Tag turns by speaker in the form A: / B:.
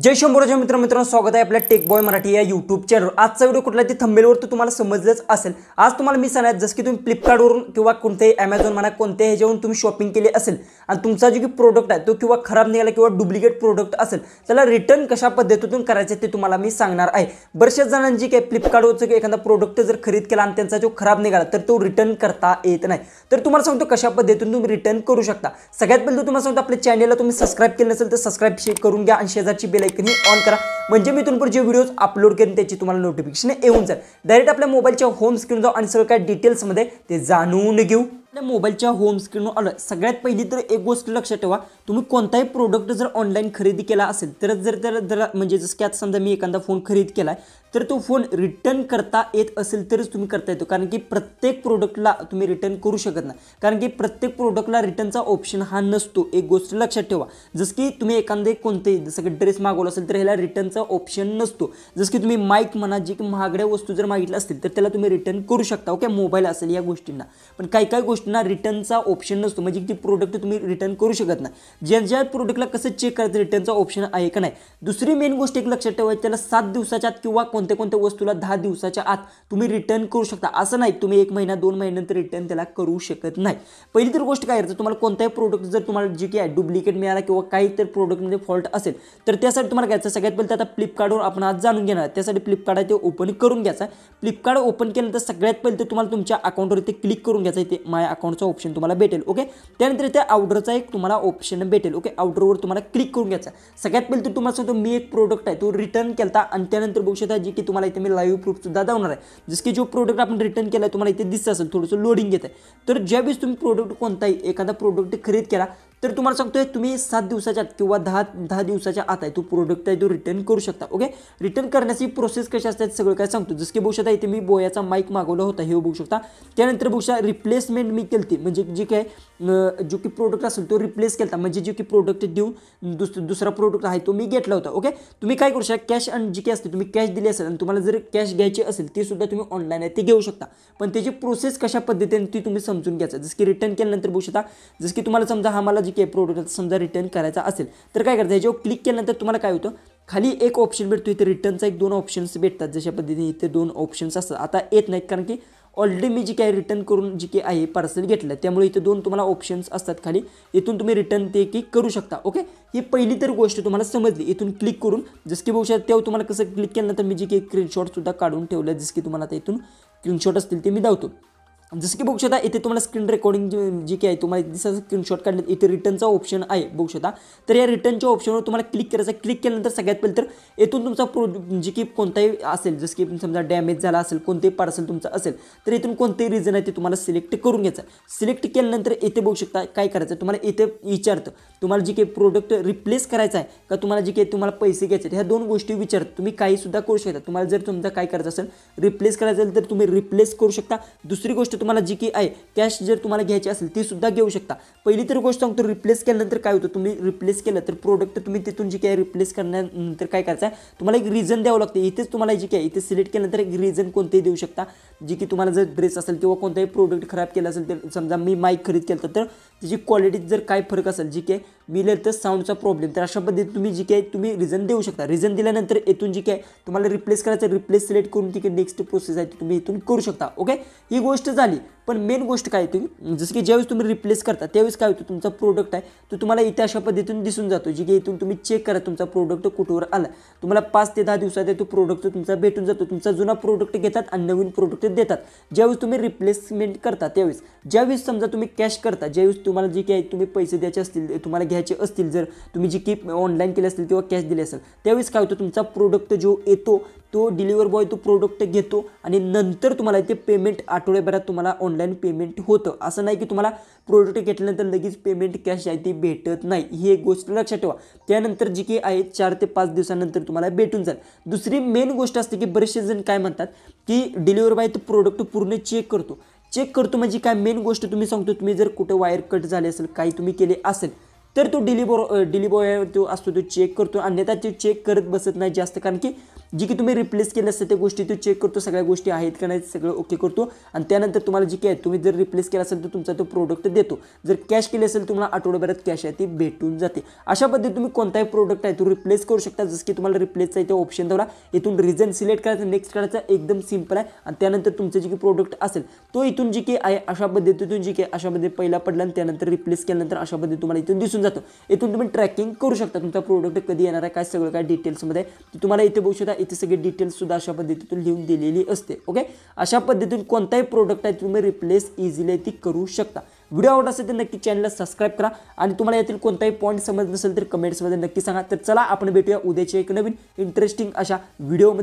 A: जय शंभूराज मित्रांनो स्वागत आहे आपल्या टेक बॉय मराठी या यूट्यूब चॅनल। आजचा व्हिडिओ कुठला ते थंबनेलवर तर तुम्हाला समजलंच असेल। आज तुम्हाला मी सांगणार जसं की तुम्ही फ्लिपकार्टवरून किंवा कोणत्याही Amazon म्हणा कोणत्याही ह्याच्यावरून तुम्ही शॉपिंग केली असेल आणि तुमचा जो की प्रोडक्ट आहे तो किंवा खराब निघाला किंवा डुप्लिकेट प्रोडक्ट असेल त्याला रिटर्न कशा पद्धतीतून करायचं ते तुम्हाला मी सांगणार आहे। बऱ्याच जणांची काय फ्लिपकार्टवरचं एखादा प्रोडक्ट जर खरेदी केला आणि त्यांचा जो खराब निघाला तर तो रिटर्न करता येत नाही, तर तुम्हाला सांगतो कशा पद्धतीने तुम्ही रिटर्न करू शकता। सगळ्यात पहिले तुम्हाला सांगतो आपल्या चॅनलला तुम्ही सबस्क्राइब केलं नसेल तर सबस्क्राइब करून घ्या आणि शेजारची बेल आयकॉन ऑन करा, म्हणजे मी इथून पुढे जे व्हिडिओज अपलोड करेन त्याची तुम्हाला नोटिफिकेशन येऊन जाईल। डायरेक्ट आपल्या मोबाईलच्या होम स्क्रीन जाऊ आणि सगळं काय डिटेल्स मध्ये ते जाणून घेऊ। आपल्या मोबाईलच्या होम स्क्रीनवर आलं सगळ्यात पहिली तर एक गोष्ट लक्षात ठेवा, तुम्ही कोणताही प्रोडक्ट जर ऑनलाईन खरेदी केला असेल तर जर म्हणजे जसं की आता समजा मी एखादा फोन खरेदी केलाय तर तो फोन रिटर्न करता येत असेल तरच तुम्ही करता येतो, कारण की प्रत्येक प्रोडक्टला तुम्ही रिटर्न करू शकत नाही, कारण की प्रत्येक प्रोडक्टला रिटर्नचा ऑप्शन हा नसतो। एक गोष्ट लक्षात ठेवा, जसं की तुम्ही एखादे कोणतेही जसं की ड्रेस मागवला असेल तर ह्याला रिटर्नचा ऑप्शन नसतो। जसं की तुम्ही माईक म्हणा जी की महागड्या वस्तू जर मागितल्या असतील तर त्याला तुम्ही रिटर्न करू शकता, ओके, मोबाईल असेल या गोष्टींना, पण काही गोष्टींना रिटर्नचा ऑप्शन नसतो, म्हणजे ती प्रोडक्ट तुम्ही रिटर्न करू शकत नाही। ज्या प्रोडक्टला कसं चेक करायचं रिटर्नचा ऑप्शन आहे का नाही। दुसरी मेन गोष्ट एक लक्षात ठेवायची, त्याला 7 दिवसाच्या आत किंवा कोणत्या वस्तूला 10 दिवसाच्या आत तुम्ही रिटर्न करू शकता, असं नाही तुम्ही 1 महिना 2 महिन्यानंतर रिटर्न त्याला करू शकत नाही। पहिली तर गोष्ट काय करायचं, तुम्हाला कोणताही प्रोडक्ट जर तुम्हाला जे काय डुप्लिकेट मिळाला किंवा काही तर प्रोडक्टमध्ये फॉल्ट असेल तर त्यासाठी तुम्हाला घ्यायचं सगळ्यात पहिले आता फ्लिपकार्टवर आपण आज जाणून घेणार, त्यासाठी फ्लिपकार्ट आहे ते ओपन करून घ्यायचं। फ्लिपकार्ट ओपन केल्यानंतर सगळ्यात पहिले तर तुम्हाला तुमच्या अकाउंटवर इथे क्लिक करून घ्यायचं, इथे माय अकाउंटचा ऑप्शन तुम्हाला भेटेल, ओके। त्यानंतर इथे ऑर्डरचा एक तुम्हाला ऑप्शन भेटेल, ओके, ऑर्डरवर तुम्हाला क्लिक करून घ्यायचं। सगळ्यात पहिले तर तुम्हाला सांगतो मी एक प्रोडक्ट आहे तो रिटर्न केलता आणि त्यानंतर बघू शकता जी की तुम्हाला इथे मी लाईव्ह प्रूफ सुद्धा दाखवणार आहे। जसं की जो प्रोडक्ट आपण रिटर्न केला तुम्हाला इथे दिसत असेल थोडंसं लोडिंग घेत आहे, तर ज्यावेळेस तुम्ही प्रोडक्ट कोणताही एखादा प्रोडक्ट खरेदी केला तर तुम्हाला सांगतोय तुम्ही 7 दिवसाच्या आत किंवा 10 दिवसाच्या आत आहे तो प्रोडक्ट आहे तो रिटर्न करू शकता, ओके। रिटर्न करण्याची प्रोसेस कशी असते सगळं काय सांगतो। जसं की बघू शकता इथे मी बोयाचा माईक मागवला होता, हे बघू शकता। त्यानंतर बघू शकता रिप्लेसमेंट मी केलती, म्हणजे जे काय जो की प्रोडक्ट असेल तो रिप्लेस केला, म्हणजे जे की प्रोडक्ट देऊन दुसरा प्रोडक्ट आहे तो मी घेतला होता, ओके। तुम्ही काय करू शकता, कॅश आणि जी काय असते तुम्ही कॅश दिली असेल आणि तुम्हाला जर कॅश घ्यायची असेल ते सुद्धा तुम्ही ऑनलाईन आहे ते घेऊ शकता, पण त्याची प्रोसेस कशा पद्धतीने ती तुम्ही समजून घ्यायचं। जसं की रिटर्न केल्यानंतर बघू शकता, जसं की तुम्हाला समजा हा मला जे काही प्रोडक्ट समजा रिटर्न करायचा असेल तर काय करायचं, याच्यावर क्लिक केल्यानंतर तुम्हाला काय होतं खाली एक ऑप्शन भेटतो, इथे रिटर्नचा एक 2 ऑप्शन्स भेटतात, जशा पद्धतीने इथे 2 ऑप्शन्स असतात। आता येत नाहीत कारण की ऑलरेडी मी जी काय रिटर्न करून जी काही आहे पार्सल घेतलं त्यामुळे इथे 2 तुम्हाला ऑप्शन्स असतात खाली, इथून तुम्ही रिटर्न ते की करू शकता, ओके। ही पहिली तर गोष्ट तुम्हाला समजली। इथून क्लिक करून जसं की बघू शकता तेव्हा तुम्हाला कसं क्लिक केल्यानंतर मी जी काही स्क्रीनशॉट सुद्धा काढून ठेवलं, जसं की तुम्हाला आता इथून स्क्रीनशॉट असतील ते मी दावतो। जसं की बघू शकता इथे तुम्हाला स्क्रीन रेकॉर्डिंग जी काय तुम्हाला दिसतं स्क्रीनशॉट काढले, इथे रिटर्नचा ऑप्शन आहे बघू शकता। तर या रिटर्नच्या ऑप्शनवर तुम्हाला क्लिक करायचं, क्लिक केल्यानंतर सगळ्यात पहिले तर येथून तुमचा जे की कोणताही असेल जसं की समजा डॅमेज झाला असेल कोणतेही पार्सल तुमचं असेल तर इथून कोणतेही रिझन आहे ते तुम्हाला सिलेक्ट करून घ्यायचं। सिलेक्ट केल्यानंतर इथे बघू शकता काय करायचं, तुम्हाला इथे विचारतं तुम्हाला जे काही प्रोडक्ट रिप्लेस करायचं आहे का तुम्हाला जे काही तुम्हाला पैसे घ्यायचे, ह्या 2 गोष्टी विचारतं। तुम्ही काही सुद्धा करू शकता, तुम्हाला जर तुमचा काय करायचं असेल रिप्लेस करायचं असेल तर तुम्ही रिप्लेस करू शकता। दुसरी गोष्ट तुम्हाला जी की आहे कॅश जर तुम्हाला घ्यायची असेल ती सुद्धा घेऊ शकता। पहिली तर गोष्ट सांगतो रिप्लेस केल्यानंतर काय होतं, तुम्ही रिप्लेस केलं तर प्रोडक्ट तुम्ही तिथून जी काय रिप्लेस करण्यानंतर काय करायचं आहे तुम्हाला एक रिझन द्यावं लागतं। इथेच तुम्हाला जी काय इथे सिलेक्ट केल्यानंतर एक रिझन कोणतेही देऊ शकता, जी की तुम्हाला जर ड्रेस असेल किंवा कोणताही प्रोडक्ट खराब केला असेल तर समजा मी माईक खरेदी केलं तर त्याची क्वालिटी जर काय फरक असेल जी काय मिळेल तर साऊंडचा प्रॉब्लेम, तर अशा पद्धतीने तुम्ही जी काय तुम्ही रिझन देऊ शकता। रिझन दिल्यानंतर इथून जी काय तुम्हाला रिप्लेस करायचं रिप्लेस सिलेक्ट करून ती काय नेक्स्ट प्रोसेस आहे ती तुम्ही इथून करू शकता, ओके। ही गोष्ट झाली, पण मेन गोष्ट काय तुम्ही जसं की ज्यावेळेस तुम्ही रिप्लेस करता त्यावेळेस काय होतं तुमचा प्रोडक्ट आहे तो तुम्हाला इथे अशा पद्धतीने दिसून जातो, जी की इथून तुम्ही चेक करा तुमचा प्रोडक्ट कुठवर आला। तुम्हाला 5 ते 10 दिवसात तो प्रोडक्ट तुमचा भेटून जातो। तुमचा जुना प्रोडक्ट घेतात आणि नवीन प्रोडक्ट देतात। ज्यावेळेस तुम्ही रिप्लेसमेंट करता त्यावेळेस ज्यावेळेस समजा तुम्ही कॅश करता, ज्यावेळेस तुम्हाला जी काही तुम्ही पैसे द्यायचे असतील तुम्हाला घ्यायचे असतील, जर तुम्ही जी की ऑनलाईन केले असतील किंवा कॅश दिले असेल त्यावेळेस काय होतं तुमचा प्रोडक्ट जो येतो तो डिलिव्हर बॉय तो प्रोडक्ट घेतो आणि नंतर तुम्हाला ते पेमेंट आठवड्याभरात तुम्हाला ऑनलाईन पेमेंट होतं। असं नाही की तुम्हाला प्रोडक्ट घेतल्यानंतर लगेच पेमेंट कॅश आहे ती भेटत नाही, ही एक गोष्ट लक्षात ठेवा। त्यानंतर जी की आहे 4 ते 5 दिवसानंतर तुम्हाला भेटून जाईल। दुसरी मेन गोष्ट असते की बरेचसे जण काय म्हणतात की डिलिव्हर बॉय तो प्रोडक्ट पूर्ण चेक करतो म्हणजे काय मेन गोष्ट तुम्ही सांगतो, तुम्ही जर कुठं वायर कट झाले असेल काही तुम्ही केले असेल तर तो डिलिव्हर बॉय तो असतो तो चेक करतो, अन्यथा ते चेक करत बसत नाही जास्त, कारण की जी की तुम्ही रिप्लेस केलं असतं त्या गोष्टी तो चेक करतो, सगळ्या गोष्टी आहेत का नाही सगळं ओके करतो आणि त्यानंतर तुम्हाला जी काय तुम्ही जर रिप्लेस केला असेल तर तुमचा तो प्रोडक्ट देतो. जर कॅश केली असेल तुम्हाला आठवड्याभरात कॅश आहे ती भेटून जाते. अशा पद्धतीने तुम्ही कोणताही प्रोडक्ट आहे तो रिप्लेस करू शकता. जसं की तुम्हाला रिप्लेसचा इथे ऑप्शन ठेवला, इथून रिझन सिलेक्ट करायचं, नेक्स्ट करायचं, एकदम सिंपल आहे आणि त्यानंतर तुमचं जे की प्रोडक्ट असेल तो इथून जी की आहे अशा पद्धतीतून जी की अशा पद्धतीने पहिला पडला आणि त्यानंतर रिप्लेस केल्यानंतर अशा पद्धतीने तुम्हाला इथून दिसून जातो. इथून तुम्ही ट्रॅकिंग करू शकता तुमचा प्रोडक्ट कधी येणार आहे काय सगळं काय डिटेल्समध्ये तुम्हाला इथे बघू शकता. इथे सगळे डिटेल्स सुद्धा अशा पद्धतीतून लिहून दिलेली असते. ओके, अशा पद्धतीतून कोणताही प्रोडक्ट आहे तुम्ही रिप्लेस इझिली ती करू शकता. व्हिडिओ आवडत असेल तर नक्की चॅनलला सबस्क्राईब करा आणि तुम्हाला यातील कोणताही पॉईंट समजत नसेल तर कमेंट्समध्ये नक्की सांगा. तर चला आपण भेटूया उद्याच्या एक नवीन इंटरेस्टिंग अशा व्हिडिओमध्ये.